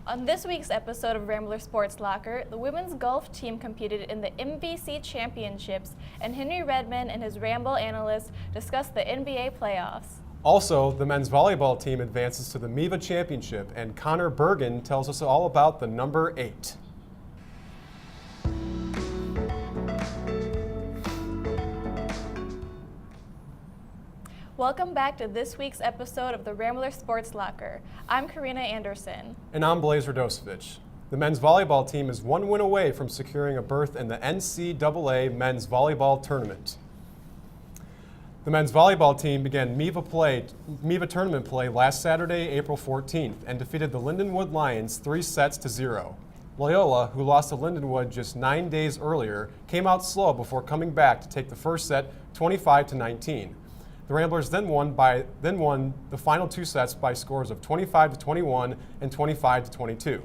On this week's episode of Rambler Sports Locker, the women's golf team competed in the MVC Championships, and Henry Redmond and his Ramble analyst discussed the NBA playoffs. Also, the men's volleyball team advances to the MIVA Championship, and Connor Bergen tells us all about the number 8. Welcome back to this week's episode of the Rambler Sports Locker. I'm Carina Anderson. And I'm Blaise Radosevic. The men's volleyball team is one win away from securing a berth in the NCAA men's volleyball tournament. The men's volleyball team began MIVA tournament play last Saturday, April 14th, and defeated the Lindenwood Lions 3-0. Loyola, who lost to Lindenwood just 9 days earlier, came out slow before coming back to take the first set 25-19. The Ramblers then won the final 2 sets by scores of 25-21 and 25-22.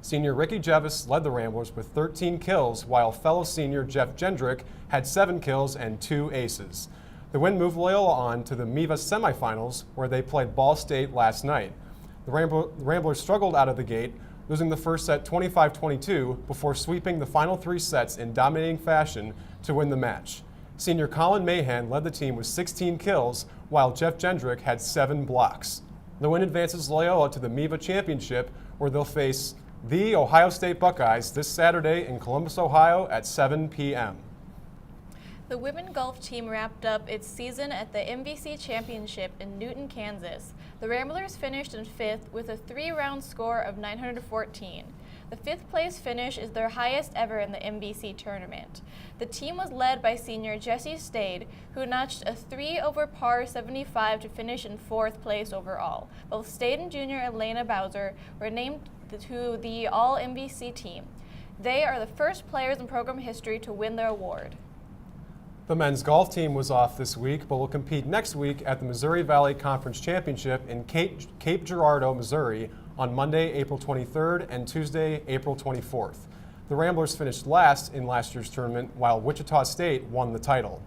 Senior Ricky Jevis led the Ramblers with 13 kills, while fellow senior Jeff Jendrick had 7 kills and 2 aces. The win moved Loyola on to the MIVA semifinals, where they played Ball State last night. The Ramblers struggled out of the gate, losing the first set 25-22 before sweeping the final 3 sets in dominating fashion to win the match. Senior Colin Mahan led the team with 16 kills, while Jeff Jendrick had 7 blocks. The win advances Loyola to the MIVA Championship, where they'll face the Ohio State Buckeyes this Saturday in Columbus, Ohio at 7 p.m. The women golf team wrapped up its season at the MVC Championship in Newton, Kansas. The Ramblers finished in 5th with a 3-round score of 914. The 5th place finish is their highest ever in the MVC tournament. The team was led by senior Jessie Stade, who notched a 3 over par 75 to finish in 4th place overall. Both Stade and junior Elena Bowser were named to the All-MVC team. They are the first players in program history to win the award. The men's golf team was off this week, but will compete next week at the Missouri Valley Conference Championship in Cape Girardeau, Missouri, on Monday, April 23rd and Tuesday, April 24th. The Ramblers finished last in last year's tournament, while Wichita State won the title.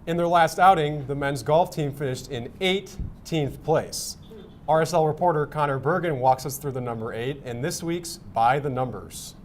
In their last outing, the men's golf team finished in 18th place. RSL reporter Connor Bergen walks us through the number 8 in this week's By the Numbers.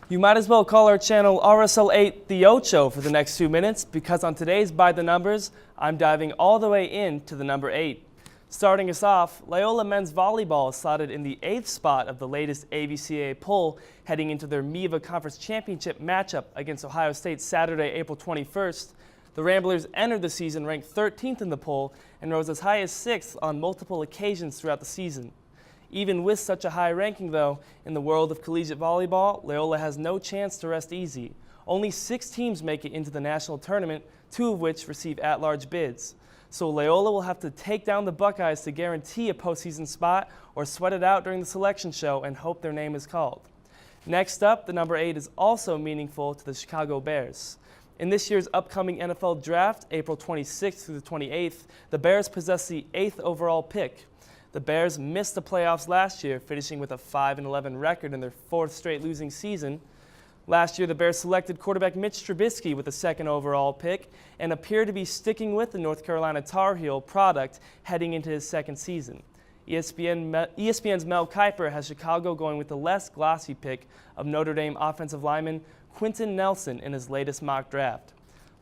You might as well call our channel RSL 8 The Ocho for the next 2 minutes, because on today's By the Numbers, I'm diving all the way into the number 8. Starting us off, Loyola men's volleyball is slotted in the 8th spot of the latest AVCA poll, heading into their MIVA Conference Championship matchup against Ohio State Saturday, April 21st. The Ramblers entered the season ranked 13th in the poll and rose as high as 6th on multiple occasions throughout the season. Even with such a high ranking, though, in the world of collegiate volleyball, Loyola has no chance to rest easy. Only 6 teams make it into the national tournament, 2 of which receive at-large bids. So Loyola will have to take down the Buckeyes to guarantee a postseason spot, or sweat it out during the selection show and hope their name is called. Next up, the number 8 is also meaningful to the Chicago Bears. In this year's upcoming NFL Draft, April 26th through the 28th, the Bears possess the 8th overall pick. The Bears missed the playoffs last year, finishing with a 5-11 record in their 4th straight losing season. Last year, the Bears selected quarterback Mitch Trubisky with the 2nd overall pick and appear to be sticking with the North Carolina Tar Heel product heading into his 2nd season. ESPN's Mel Kiper has Chicago going with the less glossy pick of Notre Dame offensive lineman Quentin Nelson in his latest mock draft.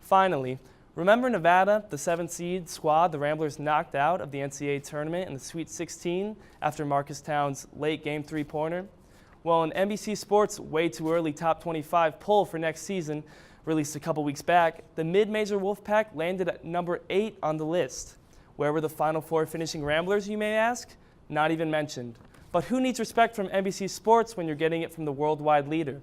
Finally, remember Nevada, the 7th seed squad the Ramblers knocked out of the NCAA tournament in the Sweet 16 after Marcus Towns' late Game 3-pointer? Well, an NBC Sports Way Too Early Top 25 poll for next season, released a couple weeks back, the mid-major Wolfpack landed at number 8 on the list. Where were the Final 4 finishing Ramblers, you may ask? Not even mentioned. But who needs respect from NBC Sports when you're getting it from the worldwide leader?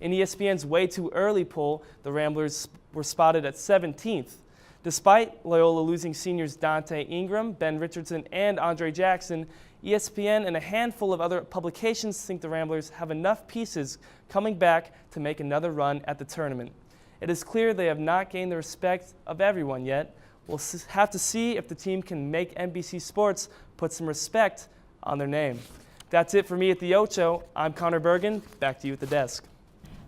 In ESPN's Way Too Early poll, the Ramblers were spotted at 17th. Despite Loyola losing seniors Dante Ingram, Ben Richardson, and Andre Jackson, ESPN and a handful of other publications think the Ramblers have enough pieces coming back to make another run at the tournament. It is clear they have not gained the respect of everyone yet. We'll have to see if the team can make NBC Sports put some respect on their name. That's it for me at the Ocho. I'm Connor Bergen. Back to you at the desk.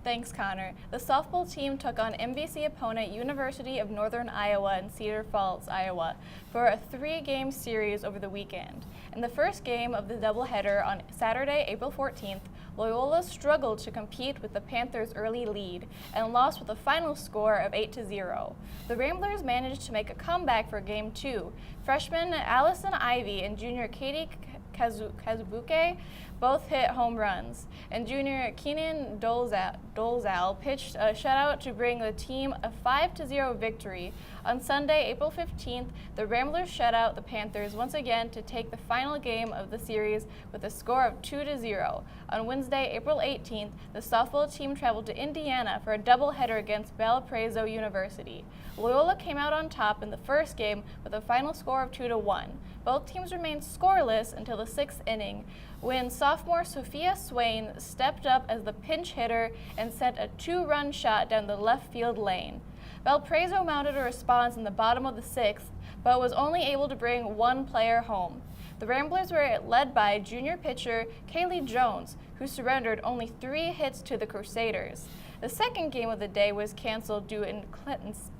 Thanks, Connor. The softball team took on MVC opponent University of Northern Iowa in Cedar Falls, Iowa, for a 3-game series over the weekend. In the first game of the doubleheader on Saturday, April 14th, Loyola struggled to compete with the Panthers' early lead and lost with a final score of 8-0. The Ramblers managed to make a comeback for Game 2. Freshman Allison Ivy and junior Katie Kazubuke both hit home runs, and junior Keenan Dolzal pitched a shutout to bring the team a 5-0 victory. On Sunday, April 15th, the Ramblers shut out the Panthers once again to take the final game of the series with a score of 2-0. On Wednesday, April 18th, the softball team traveled to Indiana for a doubleheader against Valparaiso University. Loyola came out on top in the first game with a final score of 2-1. Both teams remained scoreless until the 6th inning, when sophomore Sophia Swain stepped up as the pinch hitter and sent a 2-run shot down the left field lane. Valparaiso mounted a response in the bottom of the 6th, but was only able to bring one player home. The Ramblers were led by junior pitcher Kaylee Jones, who surrendered only 3 hits to the Crusaders. The second game of the day was canceled due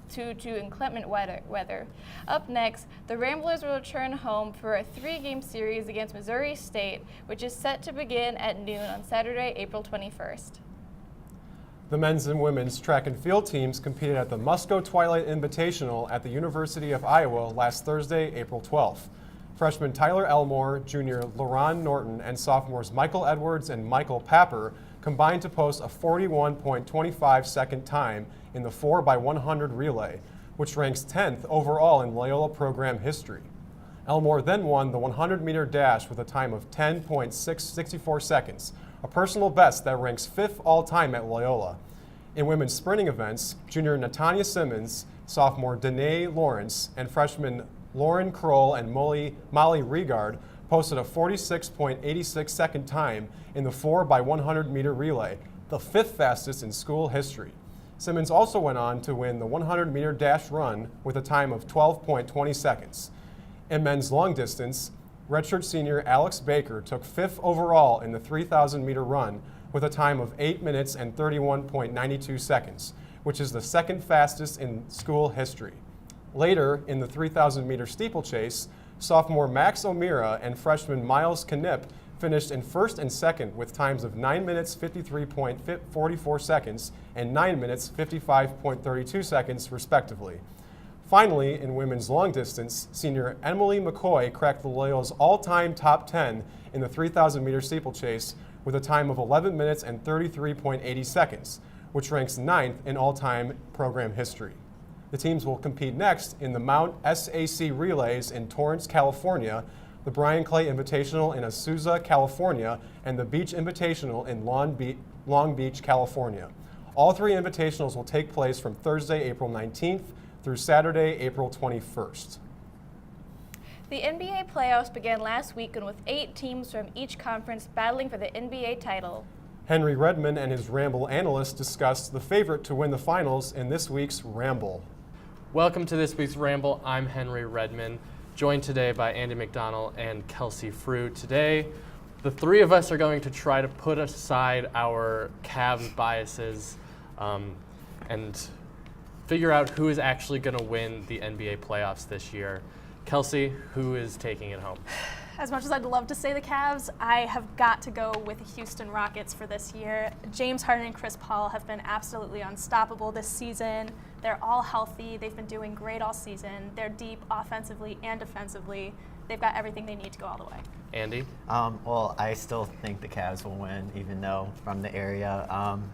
to inclement weather. Up next, the Ramblers will return home for a 3-game series against Missouri State, which is set to begin at noon on Saturday, April 21st. The men's and women's track and field teams competed at the Musco Twilight Invitational at the University of Iowa last Thursday, April 12th. Freshman Tyler Elmore, junior LaRon Norton, and sophomores Michael Edwards and Michael Papper combined to post a 41.25 second time in the 4x100 relay, which ranks 10th overall in Loyola program history. Elmore then won the 100-meter dash with a time of 10.664 seconds, a personal best that ranks 5th all-time at Loyola. In women's sprinting events, junior Natanya Simmons, sophomore Danae Lawrence, and freshmen Lauren Kroll and Molly Regard posted a 46.86 second time in the 4x100 meter relay, the 5th fastest in school history. Simmons also went on to win the 100 meter dash run with a time of 12.20 seconds. In men's long distance, redshirt senior Alex Baker took 5th overall in the 3,000 meter run with a time of 8 minutes and 31.92 seconds, which is the 2nd fastest in school history. Later, in the 3,000 meter steeplechase, sophomore Max O'Meara and freshman Miles Knipp finished in 1st and 2nd with times of 9 minutes 53.44 seconds and 9 minutes 55.32 seconds, respectively. Finally, in women's long distance, senior Emily McCoy cracked the Loyola's all-time top 10 in the 3,000 meter steeplechase with a time of 11 minutes and 33.80 seconds, which ranks 9th in all-time program history. The teams will compete next in the Mount SAC Relays in Torrance, California, the Brian Clay Invitational in Azusa, California, and the Beach Invitational in Long Beach, California. All 3 invitationals will take place from Thursday, April 19th through Saturday, April 21st. The NBA playoffs began last weekend with 8 teams from each conference battling for the NBA title. Henry Redmond and his Ramble analysts discussed the favorite to win the finals in this week's Ramble. Welcome to this week's Ramble. I'm Henry Redmond, joined today by Andy McDonald and Kelsey Fruit. Today, the 3 of us are going to try to put aside our Cavs biases and figure out who is actually going to win the NBA playoffs this year. Kelsey, who is taking it home? As much as I'd love to say the Cavs, I have got to go with the Houston Rockets for this year. James Harden and Chris Paul have been absolutely unstoppable this season. They're all healthy. They've been doing great all season. They're deep offensively and defensively. They've got everything they need to go all the way. Andy? Well, I still think the Cavs will win, even though from the area.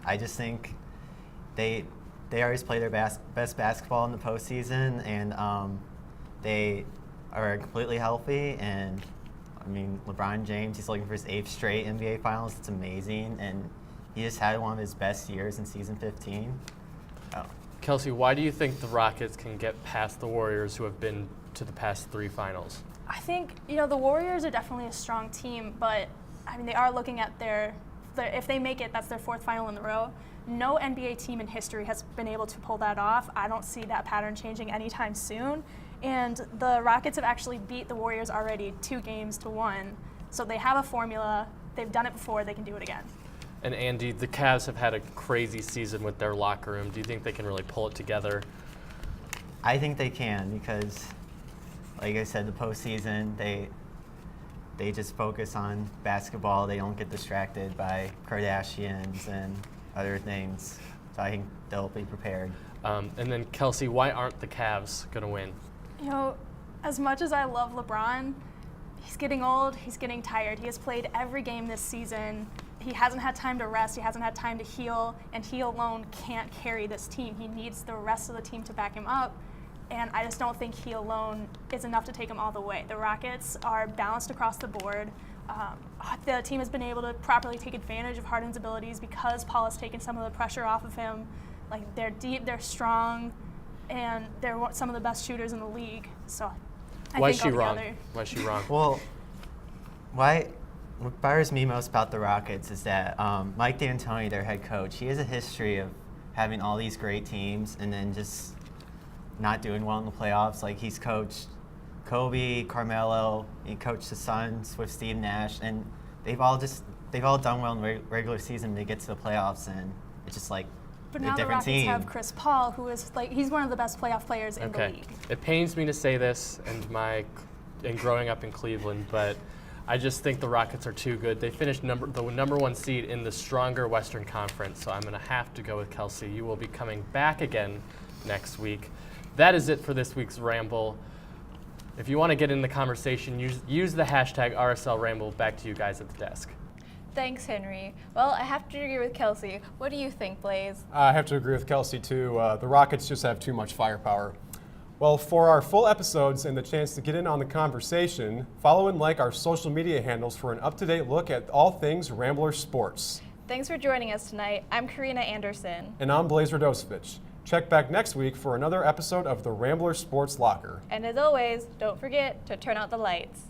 I just think they always play their best basketball in the postseason, and they are completely healthy. And I mean, LeBron James, he's looking for his 8th straight NBA Finals. It's amazing, and he just had one of his best years in season 15. Oh. Kelsey, why do you think the Rockets can get past the Warriors, who have been to the past 3 finals? I think, the Warriors are definitely a strong team, but I mean, they are looking at if they make it, that's their 4th final in a row. No NBA team in history has been able to pull that off. I don't see that pattern changing anytime soon. And the Rockets have actually beat the Warriors already 2-1. So they have a formula. They've done it before. They can do it again. And Andy, the Cavs have had a crazy season with their locker room. Do you think they can really pull it together? I think they can because, like I said, the postseason, they just focus on basketball. They don't get distracted by Kardashians and other things. So I think they'll be prepared. And then Kelsey, why aren't the Cavs going to win? You know, as much as I love LeBron, he's getting old, he's getting tired. He has played every game this season. He hasn't had time to rest, he hasn't had time to heal, and he alone can't carry this team. He needs the rest of the team to back him up, and I just don't think he alone is enough to take him all the way. The Rockets are balanced across the board. The team has been able to properly take advantage of Harden's abilities because Paul has taken some of the pressure off of him. Like, they're deep, they're strong, and they're some of the best shooters in the league. So Why is she wrong? Why is she wrong? Well, what bothers me most about the Rockets is that Mike D'Antoni, their head coach, he has a history of having all these great teams and then just not doing well in the playoffs. Like, he's coached Kobe, Carmelo, he coached the Suns with Steve Nash, and they've all done well in the regular season. They get to the playoffs, and it's just like But a now the different Rockets team. have Chris Paul, who is he's one of the best playoff players in the league. It pains me to say this and growing up in Cleveland, but I just think the Rockets are too good. They finished the number one seed in the stronger Western Conference, so I'm going to have to go with Kelsey. You will be coming back again next week. That is it for this week's Ramble. If you want to get in the conversation, use the hashtag RSL Ramble. Back to you guys at the desk. Thanks, Henry. Well, I have to agree with Kelsey. What do you think, Blaise? I have to agree with Kelsey, too. The Rockets just have too much firepower. Well, for our full episodes and the chance to get in on the conversation, follow and like our social media handles for an up-to-date look at all things Rambler Sports. Thanks for joining us tonight. I'm Carina Anderson. And I'm Blaise Radosevic. Check back next week for another episode of the Rambler Sports Locker. And as always, don't forget to turn out the lights.